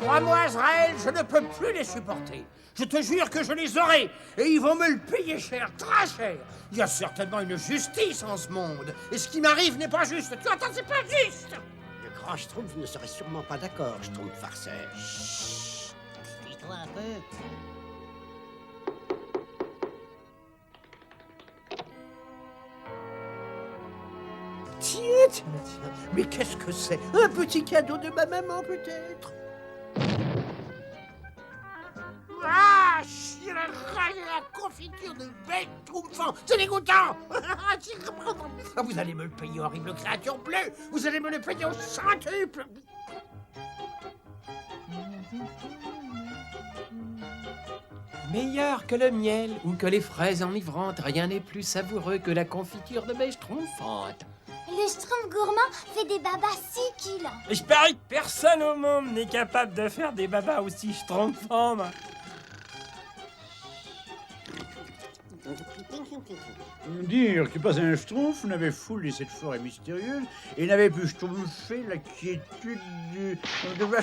Crois-moi, Azraël, je ne peux plus les supporter. Je te jure que je les aurai, et ils vont me le payer cher, très cher. Il y a certainement une justice en ce monde, et ce qui m'arrive n'est pas juste. Tu entends, c'est pas juste. Le grand Schtroumpf ne serait sûrement pas d'accord, Schtroumpf farceur. Chut! Tais-toi un peu. Tiens. Mais qu'est-ce que c'est? Un petit cadeau de ma maman, peut-être? Ah, chier la confiture de bête trouffant, c'est dégoûtant. Ah, vous allez me le payer, horrible créature bleue. Vous allez me le payer au centuple. Meilleur que le miel ou que les fraises enivrantes, rien n'est plus savoureux que la confiture de bêche schtroumpfante. Le Schtroumpf gourmand fait des babas succulents. Je parie que personne au monde n'est capable de faire des babas aussi schtroumpfants. Dire que pas un schtroumpf n'avait foulé cette forêt mystérieuse et n'avait pu schtroumpfer la quiétude de la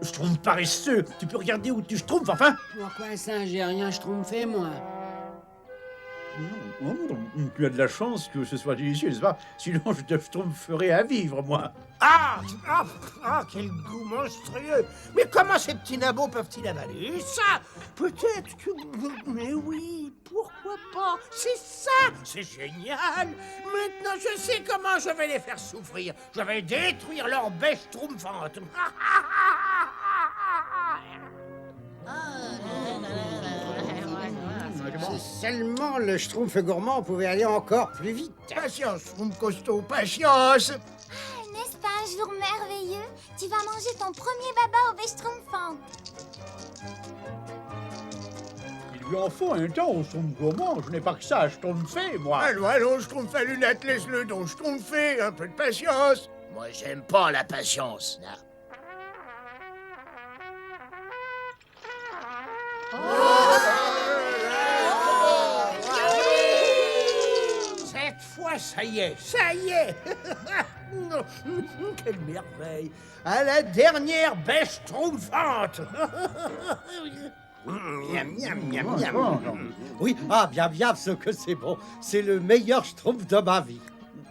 Schtroumpf paresseux, tu peux regarder où tu schtroumpfes, enfin? Pourquoi ça, j'ai rien schtroumpfé, moi? Non, tu as de la chance que ce soit délicieux, n'est-ce pas? Sinon, je te schtroumpferais à vivre, moi. Ah, quel goût monstrueux. Mais comment ces petits nabots peuvent-ils avaler ça? Peut-être que... Mais oui, pourquoi pas? C'est ça, c'est génial. Maintenant, je sais comment je vais les faire souffrir. Je vais détruire leur bêche schtroumpfante. Si seulement le Schtroumpf gourmand pouvait aller encore plus vite. Patience, Schtroumpf costaud, patience. Ah, n'est-ce pas un jour merveilleux? Tu vas manger ton premier baba au bêche schtroumpfante. Il lui en faut un temps au Schtroumpf gourmand. Je n'ai pas que ça à schtroumpfer, moi. Allons, Schtroumpf à lunettes, laisse-le donc schtroumpfer. Un peu de patience. Moi, j'aime pas la patience. Cette fois, ça y est. Quelle merveille. À la dernière bêche schtroumpfante. Miam, miam, miam, miam. Oui, bien, ce que c'est bon. C'est le meilleur Schtroumpf de ma vie.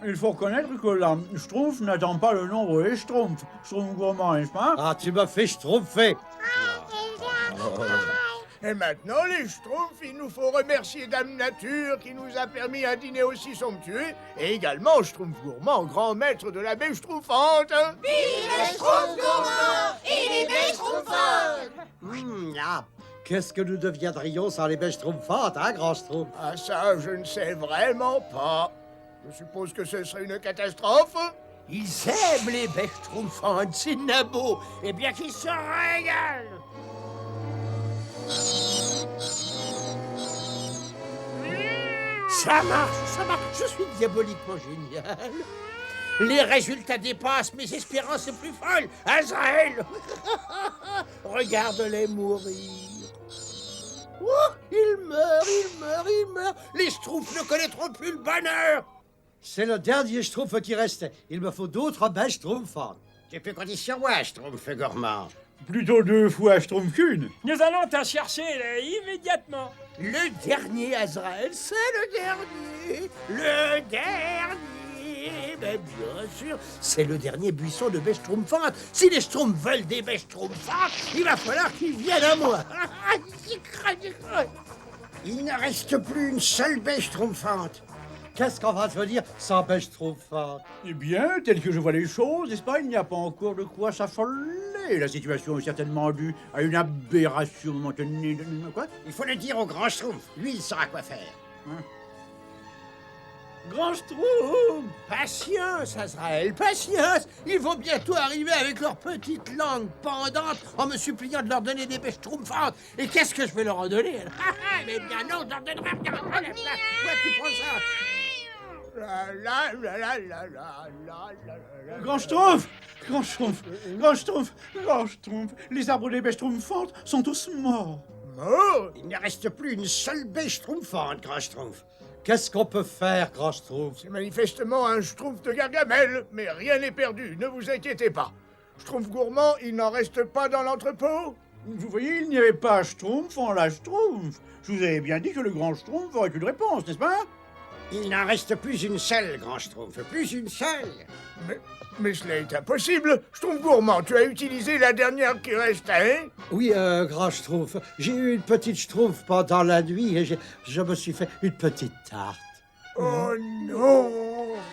Il faut reconnaître que la Schtroumpf n'attend pas le nombre des Schtroumpfs. Schtroumpf gourmand, n'est-ce pas? Ah, tu me fais schtroumpfer. Et maintenant, les Schtroumpfs, il nous faut remercier Dame Nature qui nous a permis un dîner aussi somptueux, et également Schtroumpf gourmand, grand maître de la baie schtroumpfante. Vive le Schtroumpf gourmand et les bêches schtroumpfantes. Qu'est-ce que nous deviendrions sans les bêches schtroumpfantes, hein, grand Schtroumpf? Ah ça, je ne sais vraiment pas. Je suppose que ce serait une catastrophe. Ils aiment les bêches schtroumpfantes, ces nabots, et bien qu'ils se régalent. Ça marche, je suis diaboliquement génial. Les résultats dépassent mes espérances les plus folles. Azraël, regarde-les mourir. Oh, ils meurent. Les Schtroumpfs ne connaîtront plus le bonheur. C'est le dernier Schtroumpf qui restait. Il me faut d'autres bêches schtroumpfantes. Tu peux compter sur moi, Schtroumpf gourmand. Plutôt 2 fois Schtroumpf qu'une. Nous allons t'en chercher là, immédiatement. Le dernier, Azraël, c'est le dernier. Le dernier. Mais bien sûr, c'est le dernier buisson de bêches schtroumpfantes. Si les Schtroumpfs veulent des bêches schtroumpfantes, il va falloir qu'ils viennent à moi. Il ne reste plus une seule bêche schtroumpfante. Qu'est-ce qu'on va devenir sans bêche schtroumpfante? Eh bien, tel que je vois les choses, n'est-ce pas, il n'y a pas encore de quoi s'affoler. La situation est certainement due à une aberration momentanée. Quoi? Il faut le dire au grand Schtroumpf. Lui, il saura quoi faire. Grand Schtroumpf! Patience, Azraël, patience! Ils vont bientôt arriver avec leurs petites langues pendantes en me suppliant de leur donner des bêches schtroumpfantes. Et qu'est-ce que je vais leur en donner? Mais bien non, je leur donnerai rien. Ouais, tu prends ça. Grand Schtroumpf! Les arbres des bêches schtroumpfantes sont tous morts. Mort? Il ne reste plus une seule bêche schtroumpfante, grand Schtroumpf. Qu'est-ce qu'on peut faire, grand Schtroumpf? C'est manifestement un Schtroumpf de Gargamel, mais rien n'est perdu, ne vous inquiétez pas. Schtroumpf gourmand, il n'en reste pas dans l'entrepôt? Vous voyez, il n'y avait pas Schtroumpf en la Schtroumpf. Je vous avais bien dit que le grand Schtroumpf aurait une réponse, n'est-ce pas? Il n'en reste plus une seule, grand Schtroumpf, plus une seule. Mais cela est impossible. Schtroumpf gourmand, tu as utilisé la dernière qui reste, hein? Oui, grand Schtroumpf, j'ai eu une petite Schtroumpf pendant la nuit et je me suis fait une petite tarte. Oh non!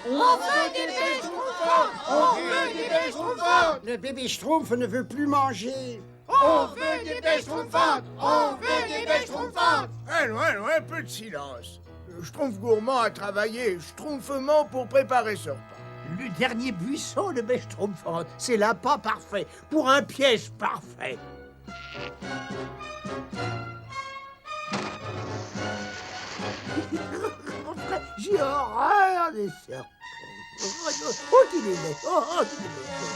On veut des bébés Schtroumpfantes! On veut des bébés Schtroumpfantes! Le bébé Schtroumpf ne veut plus manger. On veut des bébés Schtroumpfantes! On veut des bébés Schtroumpfantes! Loin, un peu de silence. Schtroumpf gourmand a travaillé schtroumpfement pour préparer ce repas. Le dernier buisson de bêche Schtroumpfante, c'est l'appât parfait, pour un piège parfait. J'ai horreur des serpents. Oh, qu'il est laid. Oh, qu'il est laid.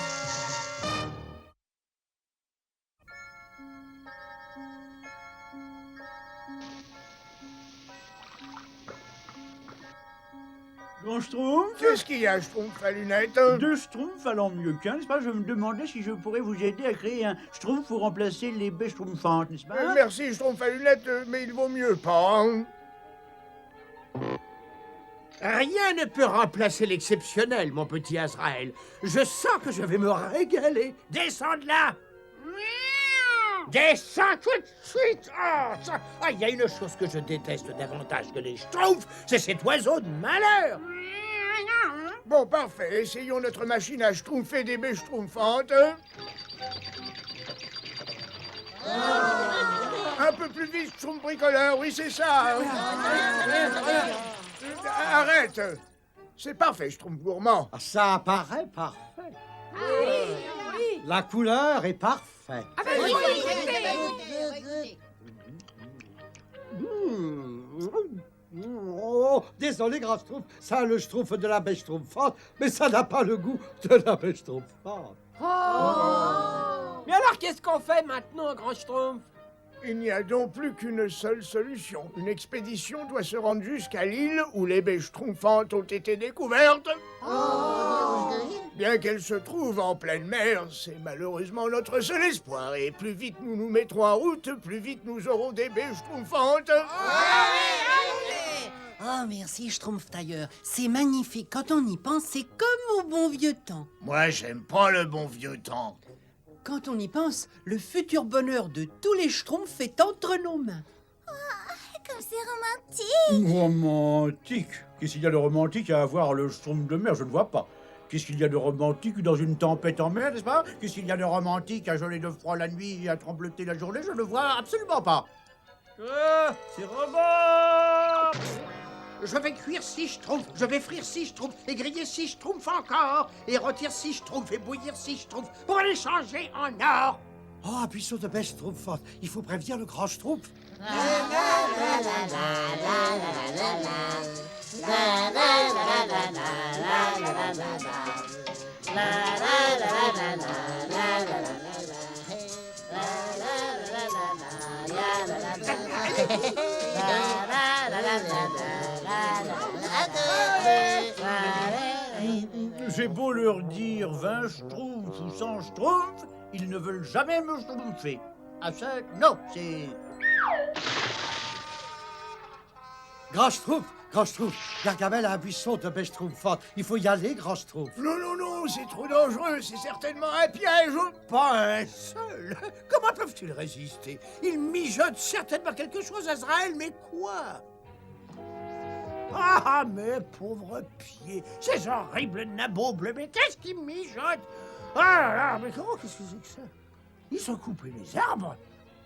Grand Schtroumpf? Qu'est-ce qu'il y a, Schtroumpf à lunettes? Deux Schtroumpfs allant mieux qu'un, n'est-ce pas? Je me demandais si je pourrais vous aider à créer un Schtroumpf pour remplacer les baies Schtroumpfantes, n'est-ce pas? Merci, Schtroumpf à lunettes, mais il vaut mieux pas. Hein? Rien ne peut remplacer l'exceptionnel, mon petit Azraël. Je sens que je vais me régaler. Descends de là! Descends tout de suite! Il y a une chose que je déteste davantage que les Schtroumpfs, c'est cet oiseau de malheur! Bon, parfait. Essayons notre machine à schtroumpfer des baies schtroumpfantes. Un peu plus vite, Schtroumpf bricoleur, oui, c'est ça. Arrête. C'est parfait, Schtroumpf gourmand. Ah, ça paraît parfait. La couleur est parfaite. Oh, désolé, grand Schtroumpf, ça a le Schtroumpf de la bêche Schtroumpfante, mais ça n'a pas le goût de la bêche Schtroumpfante. Mais alors, qu'est-ce qu'on fait maintenant, grand Schtroumpf? Il n'y a donc plus qu'une seule solution. Une expédition doit se rendre jusqu'à l'île où les baies schtroumpfantes ont été découvertes. Bien qu'elle se trouve en pleine mer, c'est malheureusement notre seul espoir. Et plus vite nous nous mettrons en route, plus vite nous aurons des baies schtroumpfantes. Oh, merci, Schtroumpf tailleur. C'est magnifique. Quand on y pense, c'est comme au bon vieux temps. Moi, j'aime pas le bon vieux temps. Quand on y pense, le futur bonheur de tous les Schtroumpfs est entre nos mains. Comme c'est romantique! Romantique? Qu'est-ce qu'il y a de romantique à avoir le Schtroumpf de mer? Je ne vois pas. Qu'est-ce qu'il y a de romantique dans une tempête en mer, n'est-ce pas? Qu'est-ce qu'il y a de romantique à geler de froid la nuit et à trembloter la journée? Je ne vois absolument pas. C'est robot! Je vais cuire 6 Schtroumpfs, je vais frire 6 Schtroumpfs, et griller 6 Schtroumpfs encore, et rôtir 6 Schtroumpfs, et bouillir 6 Schtroumpfs, pour les changer en or. Oh, un buisson de bêche Schtroumpfante, il faut prévenir le grand Schtroumpf. J'ai beau leur dire 20 Schtroumpfs ou 100 Schtroumpfs, ils ne veulent jamais me schtroumpfer. Ah ça, non, c'est... Grand Schtroumpf, Gargamel a un buisson de bêche Schtroumpfante. Il faut y aller, grand Schtroumpf. Non, c'est trop dangereux, c'est certainement un piège. Pas un seul. Comment peuvent-ils résister? Ils mijotent certainement quelque chose, Azraël, mais quoi? Ah, mes pauvres pieds, ces horribles nabots bleus, mais qu'est-ce qu'ils mijotent? Ah, mais qu'est-ce que c'est que ça? Ils ont coupé les arbres.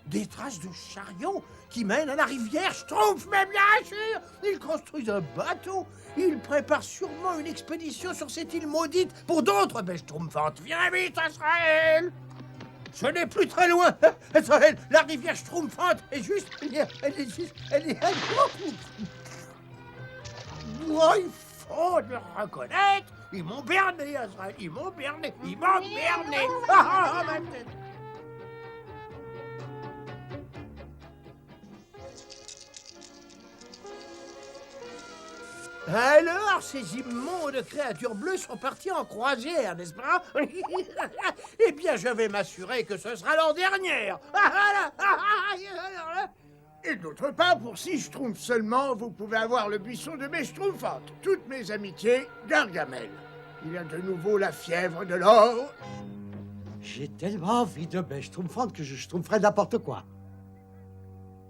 Des traces de chariots qui mènent à la rivière Schtroumpf, mais bien sûr. Ils construisent un bateau. Ils préparent sûrement une expédition sur cette île maudite pour d'autres bêches Schtroumpfantes. Viens vite, Azraël. Ce n'est plus très loin. Azraël, la rivière Schtroumpfante est juste... Elle est... Oh, il faut le reconnaître. Ils m'ont berné, Azraël. Ils m'ont berné. Ah, ma tête. Alors, ces immondes créatures bleues sont parties en croisière, n'est-ce pas? Eh bien, je vais m'assurer que ce sera l'an dernière. Et d'autre part, pour 6 schtroumpfs seulement, vous pouvez avoir le buisson de mes schtroumpfantes. Toutes mes amitiés, Gargamel. Il a de nouveau la fièvre de l'or. J'ai tellement envie de bêche schtroumpfante que je schtroumpferai n'importe quoi.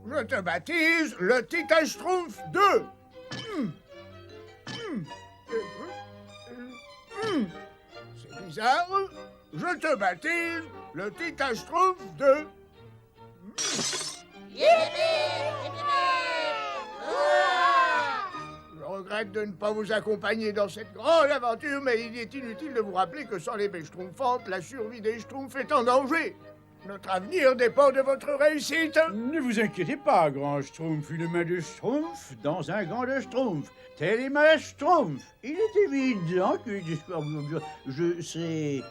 Je te baptise le Titan Schtroumpf 2. C'est bizarre. Je te baptise le Titan Schtroumpf 2. Je regrette de ne pas vous accompagner dans cette grande aventure, mais il est inutile de vous rappeler que sans les bêches schtroumpfantes, la survie des schtroumpfs est en danger. Notre avenir dépend de votre réussite. Ne vous inquiétez pas, grand schtroumpf. Une main de schtroumpf dans un gant de schtroumpf. Telle est ma schtroumpf. Il est évident que je sais...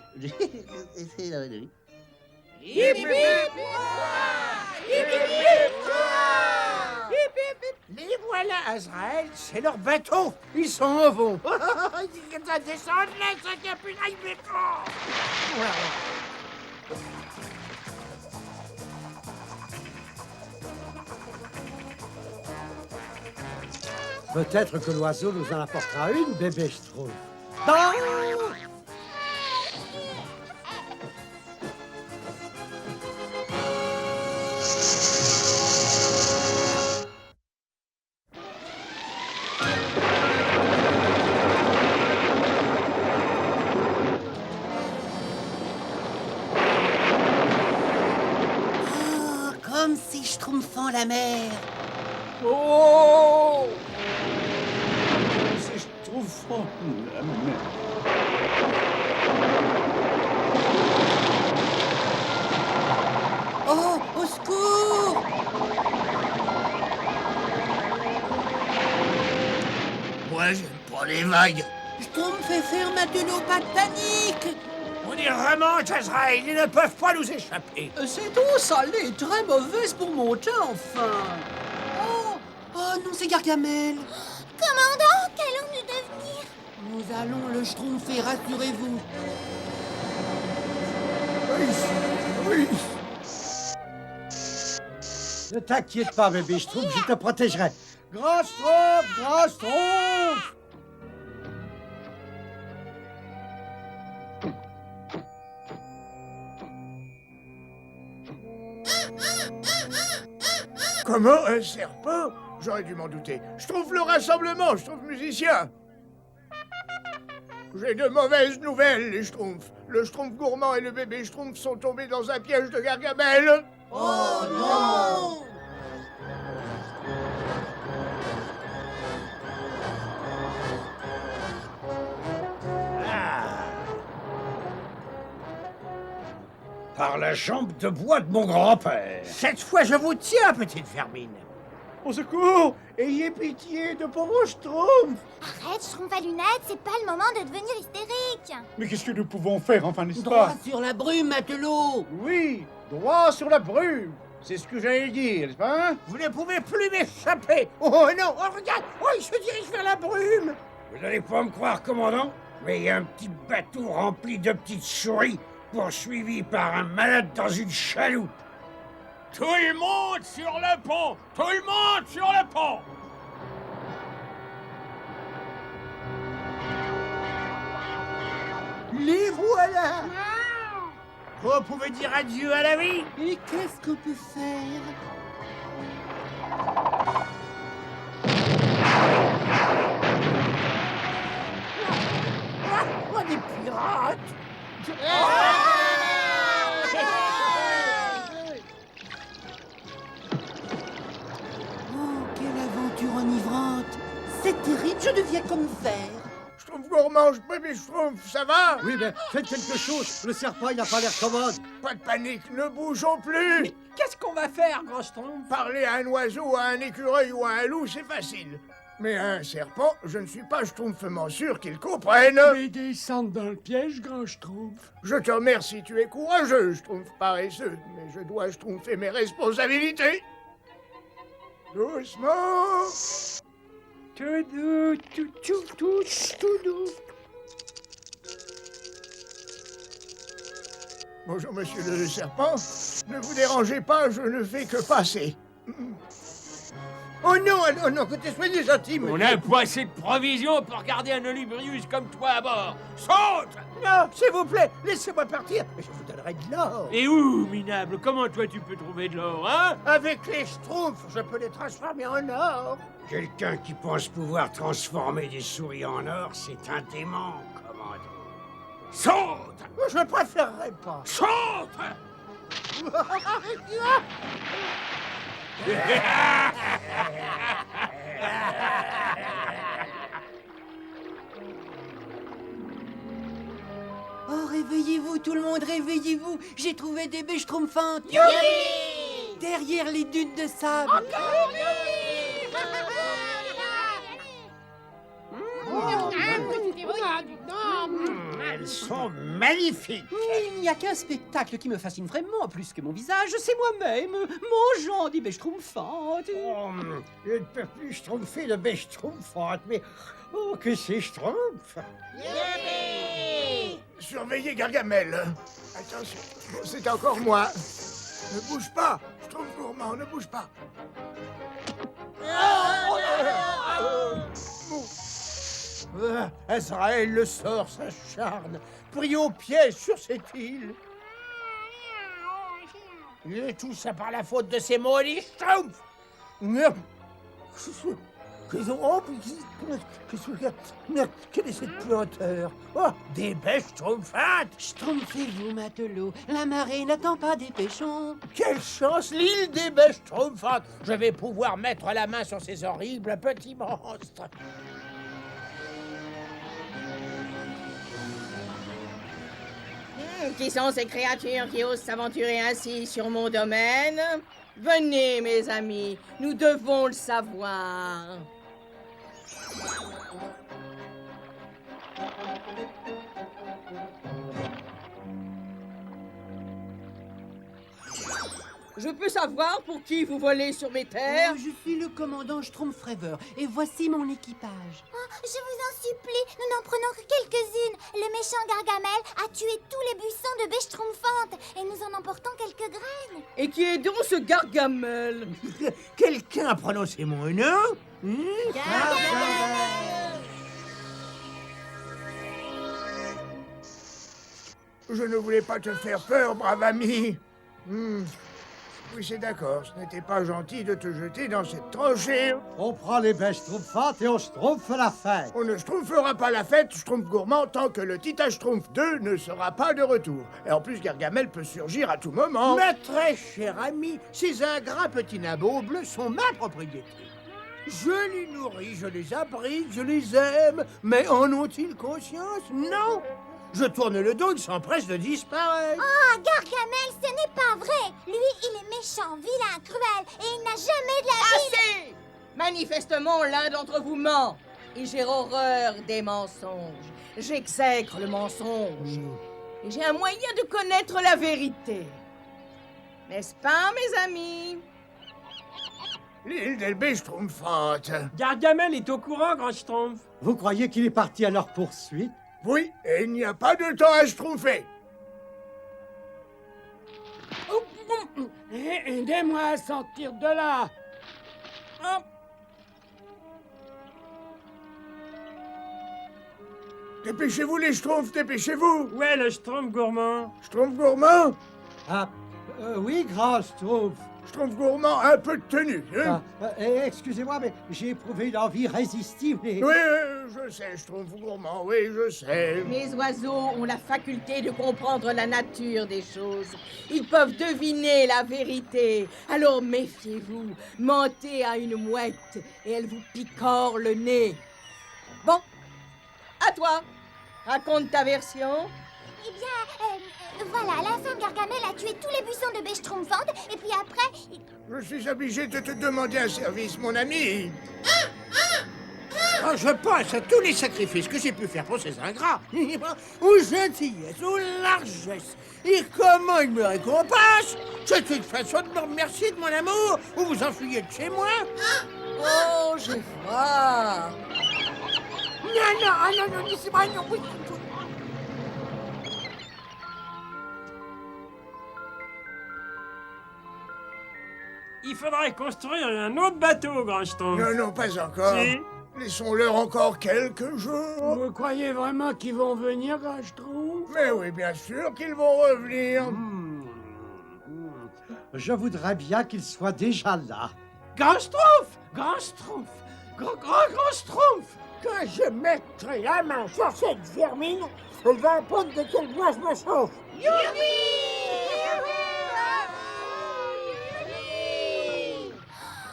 Les voilà, Azraël, c'est leur bateau. Ils sont en vont. Ça descend, laisse un capitaine béton. Peut-être que l'oiseau nous en apportera une, bébé schtroumpf. Oh, comme c'est schtroumpfant la mer. Oh! C'est schtroumpfant la mer. Oh, au secours! Moi, j'aime pas les vagues. Schtroumpf fait faire Matelot, pas de panique! On y remonte, Azraël. Ils ne peuvent pas nous échapper. C'est donc ça l'est très mauvaise pour monter, enfin! Oh non, c'est Gargamel! Commandant, qu'allons-nous devenir? Nous allons le schtroumpfer, rassurez-vous! Oui. Ne t'inquiète pas, bébé schtroumpf, je te protégerai. Grand schtroumpf, grand schtroumpf! Comment un serpent? J'aurais dû m'en douter. Je trouve le rassemblement, je trouve musicien. J'ai de mauvaises nouvelles, les schtroumpfs. Le schtroumpf gourmand et le bébé schtroumpf sont tombés dans un piège de Gargamel. Oh non! Par la jambe de bois de mon grand-père. Cette fois, je vous tiens, petite vermine. Au secours! Ayez pitié de pauvre schtroumpf! Arrête, Schtroumpf à lunettes, c'est pas le moment de devenir hystérique. Mais qu'est-ce que nous pouvons faire, enfin, n'est-ce Droit pas? sur la brume, Matelot! Oui, droit sur la brume. C'est ce que j'allais dire, n'est-ce pas? Vous ne pouvez plus m'échapper. Oh non, oh regarde, oh il se dirige vers la brume. Vous n'allez pas me croire, commandant, mais il y a un petit bateau rempli de petites souris poursuivi par un malade dans une chaloupe. Tout le monde sur le pont! Tout le monde sur le pont! Les voilà. Vous pouvez dire adieu à la vie. Et qu'est-ce qu'on peut faire? Oh, des pirates. Oh, quelle aventure enivrante! C'est terrible, je deviens comme fer! Schtroumpf gourmand, bébé schtroumpf, ça va? Oui, mais faites quelque chose. Le serpent, il n'a pas l'air commode. Pas de panique, ne bougeons plus. Qu'est-ce qu'on va faire, grand schtroumpf? Parler à un oiseau, à un écureuil ou à un loup, c'est facile. Mais à un serpent, je ne suis pas schtroumpfement sûr qu'il comprenne. Mais descendre dans le piège, grand schtroumpf. Je te remercie, tu es courageux, schtroumpf paresseux, mais je dois schtroumpfer mes responsabilités. Doucement. Tout doux, tout doux. Bonjour, monsieur le serpent. Ne vous dérangez pas, je ne fais que passer. Oh non, oh non, écoutez, soyez gentil, On monsieur. n'a pas assez de provisions pour garder un Olubrius comme toi à bord. Saute! Non, s'il vous plaît, laissez-moi partir. Je vous donnerai de l'or. Et où, minable? Comment toi tu peux trouver de l'or, hein? Avec les schtroumpfs, je peux les transformer en or. Quelqu'un qui pense pouvoir transformer des souris en or, c'est un dément, commando. Saute! Je préférerais pas. Saute! Oh, réveillez-vous, tout le monde, réveillez-vous. J'ai trouvé des bêches schtroumpfantes. Derrière les dunes de sable. Elles sont magnifiques. Il n'y a qu'un spectacle qui me fascine vraiment plus que mon visage, c'est moi-même, mangeant des bêches schtroumpfantes. Je ne peux plus schtroumpfer de bêche schtroumpfante, mais... Oh, que c'est schtroumpf. Surveillez Gargamel. Attention, c'est encore moi. Ne bouge pas, schtroumpf gourmand, ne bouge pas. Azraël le sort s'acharne. Pris au piège sur cette île. Et tout ça par la faute de ces maudits schtroumpfs. Quelle est cette puanteur? Oh, des bêches schtroumpfantes. Schtroumpfez-vous, matelot, la marée n'attend pas des pêchons. Quelle chance, l'île des bêches schtroumpfantes. Je vais pouvoir mettre la main sur ces horribles petits monstres. Qui sont ces créatures qui osent s'aventurer ainsi sur mon domaine? Venez, mes amis, nous devons le savoir. Je peux savoir pour qui vous volez sur mes terres? Je suis le commandant Schtroumpfrever et voici mon équipage. Oh, je vous en supplie, nous n'en prenons que quelques-unes. Le méchant Gargamel a tué tous les buissons de bêches schtroumpfantes et nous en emportons quelques graines. Et qui est donc ce Gargamel? Quelqu'un a prononcé mon nom? Je ne voulais pas te faire peur, brave ami. Oui, c'est d'accord, ce n'était pas gentil de te jeter dans cette tranchée. On prend les bêches schtroumpfantes et on schtroumpfe la fête. On ne schtroumpfera pas la fête, Schtroumpf gourmand, tant que le Tita Schtroumpf 2 ne sera pas de retour. Et en plus, Gargamel peut surgir à tout moment. Ma très chère amie, ces ingrats petits nabots bleus sont ma propriété. Je les nourris, je les abrite, je les aime. Mais en ont-ils conscience? Non. Je tourne le dos, ils s'empressent de disparaître. Oh, Gargamel, ce n'est pas vrai. Lui, il est méchant, vilain, cruel et il n'a jamais de la vie. Assez! Manifestement, l'un d'entre vous ment. Et j'ai horreur des mensonges. J'exècre le mensonge. Et j'ai un moyen de connaître la vérité. N'est-ce pas, mes amis? L'île des bêches schtroumpfantes. Gargamel est au courant, grand Schtroumpf. Vous croyez qu'il est parti à leur poursuite? Oui, et il n'y a pas de temps à schtroumpfer. Aidez-moi à sortir de là. Dépêchez-vous les schtroumpfs, dépêchez-vous. Où est le Schtroumpf gourmand? Schtroumpf gourmand? Ah, oui, grand Schtroumpf. Schtroumpf gourmand, un peu de tenue, hein? Excusez-moi, mais j'ai éprouvé une envie irrésistible et... Oui, je sais, Schtroumpf gourmand, oui, je sais. Les oiseaux ont la faculté de comprendre la nature des choses. Ils peuvent deviner la vérité. Alors méfiez-vous. Mentez à une mouette et elle vous picore le nez. Bon, à toi. Raconte ta version. Eh bien, voilà, la femme Gargamel a tué tous les buissons de bêches schtroumpfantes et puis après... Je suis obligé de te demander un service, mon ami. Je pense à tous les sacrifices que j'ai pu faire pour ces ingrats. Ou gentillesse, ou largesse. Et comment ils me récompensent? C'est une façon de me remercier de mon amour. Ou vous enfuyez de chez moi. Oh, je vois. Non, laissez-moi, non, oui. il faudrait construire un autre bateau, Grand Schtroumpf. Non, non, pas encore. Si. Laissons-leur encore quelques jours. Vous croyez vraiment qu'ils vont venir, Grand Schtroumpf? Mais oui, bien sûr qu'ils vont revenir. Je voudrais bien qu'il soit déjà là. Grand Schtroumpf! Grand Schtroumpf! Grand Schtroumpf! Que je mettrai la main sur cette vermine, elle va apprendre de quel bois je me chauffe.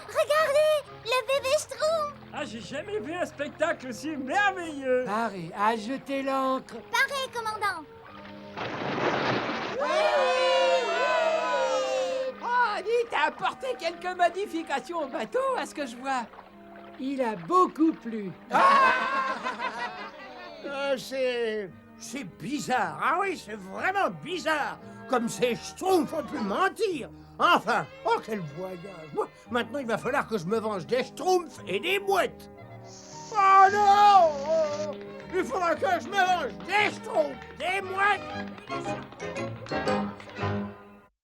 Regardez, le bébé Schtroumpf! Ah, j'ai jamais vu un spectacle aussi merveilleux. Paré, à jeter l'ancre. Pareil, commandant. Oh, dis, t'as apporté quelques modifications au bateau, à ce que je vois. Il a beaucoup plu. C'est bizarre, ah oui, c'est vraiment bizarre. Comme ces Schtroumpfs ont pu mentir. Enfin, oh quel voyage. Maintenant, il va falloir que je me venge des Schtroumpfs et des mouettes. Oh non! Il faudra que je me venge des Schtroumpfs, des mouettes.